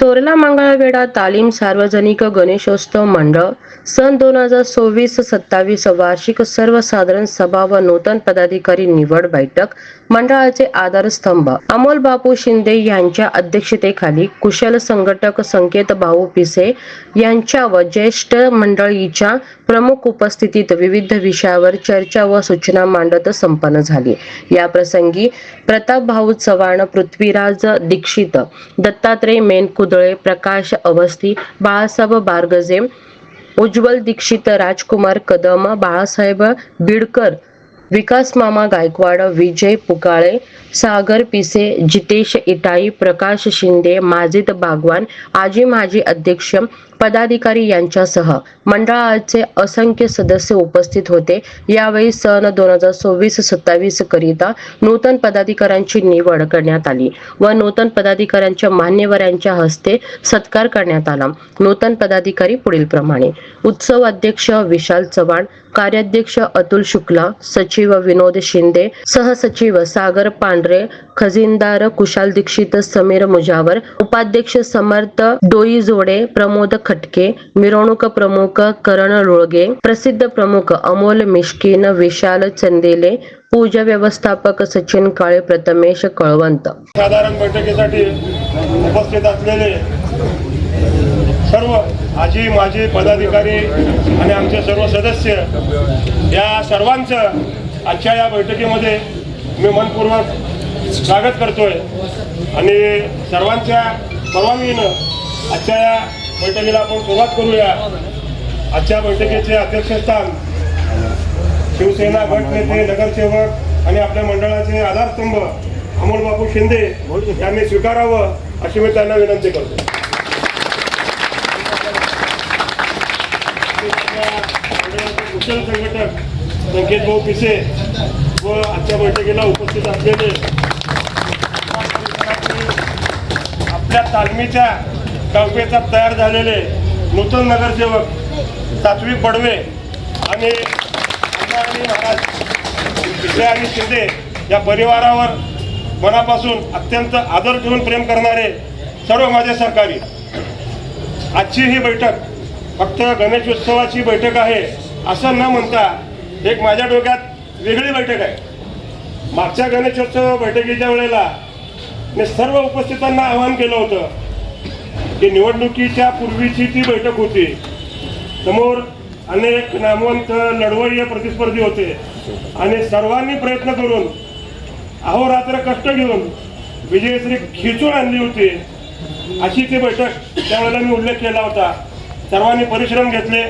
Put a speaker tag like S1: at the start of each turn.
S1: तोरला मंगळवेढा तालीम सार्वजनिक गणेशोत्सव मंडळ सन 2026-27 वार्षिक सर्वसाधारण सभा व नूतन पदाधिकारी निवड बैठक मंडळाचे आधारस्तंभ अमोल बापू शिंदे यांच्या अध्यक्षतेखाली कुशल संघटक संकेत भाऊ पिसे यांच्या व ज्येष्ठ मंडळीच्या प्रमुख उपस्थितीत विविध विषयावर चर्चा व सूचना मांडत संपन्न झाली। या प्रसंगी प्रताप भाऊ चव्हाण, पृथ्वीराज दीक्षित, दत्तात्रय मेनकुदळे, प्रकाश अवस्थी, बाळासाहेब बारगजे, उज्ज्वल दीक्षित, राजकुमार कदम, बाळासाहेब बिडकर, विकास मामा गायकवाड, विजय पुकाळे, सागर पिसे, जितेश इटाई, प्रकाश शिंदे, माजिद बागवान, आजी माजी अध्यक्ष पदाधिकारी यांच्यासह मंडळाचे असंख्य सदस्य उपस्थित होते। यावेळी सन 2026-27 करिता नूतन पदाधिकाऱ्यांची निवड करण्यात आली व नूतन पदाधिकाऱ्यांच्या मान्यवरांच्या हस्ते सत्कार करण्यात आला। नूतन पदाधिकारी पुढील प्रमाणे: उत्सव अध्यक्ष विशाल चव्हाण, कार्याध्यक्ष अतुल शुक्ला, सचिव विनोद शिंदे, सहसचिव सागर पांढरे, खजिनदार कुशाल दीक्षित, समीर मुजावर, उपाध्यक्ष समर्थ डोईजोडे, प्रमोद खटके, मिरवणूक प्रमुख करण रुळगे, प्रसिद्ध प्रमुख अमोल मिश्किन, विशाल चंदेले, पूजा व्यवस्थापक सचिन काळे, प्रथमेश कळवंत।
S2: साधारण बैठकीसाठी उपस्थित असलेले सर्व आजी माजी पदाधिकारी आणि आमचे सर्व सदस्य, या सर्वांचं आजच्या या बैठकीमध्ये मी मनपूर्वक स्वागत करतोय आणि सर्वांच्या परवानगीनं आजच्या या बैठकीला आपण सुरुवात करूया। आजच्या बैठकीचे अध्यक्षस्थान शिवसेना गट नेते, नगरसेवक आणि आपल्या मंडळाचे आधारस्तंभ अमोल बापू शिंदे यांनी स्वीकारावं अशी मी त्यांना विनंती करतो। कुशल संघटक संकेत भाऊ पिसे व आजच्या बैठकीला उपस्थित असलेले आपल्या तालमीच्या कल्पेचा तयार झालेले नूतन नगरसेवक सात्विक बडवे आणि महाराज पिसे आणि शिंदे या परिवारावर मनापासून अत्यंत आदर ठेवून प्रेम करणारे सर्व माझे सहकारी, आजची ही बैठक फक्त गणेशोत्सवाची बैठक आहे असं न म्हणता एक माझ्या डोक्यात वेगळी बैठक आहे। मागच्या गणेशोत्सव बैठकीच्या वेळेला मी सर्व उपस्थितांना आवाहन केलं होतं की निवडणुकीच्या पूर्वीची ती बैठक होती, समोर अनेक नामवंत लढवय्ये प्रतिस्पर्धी होते आणि सर्वांनी प्रयत्न करून अहोरात्र कष्ट घेऊन विजयश्री खिचून आणली होती, अशी ती बैठक त्यावेळेला मी उल्लेख केला होता। सर्वांनी परिश्रम घेतले,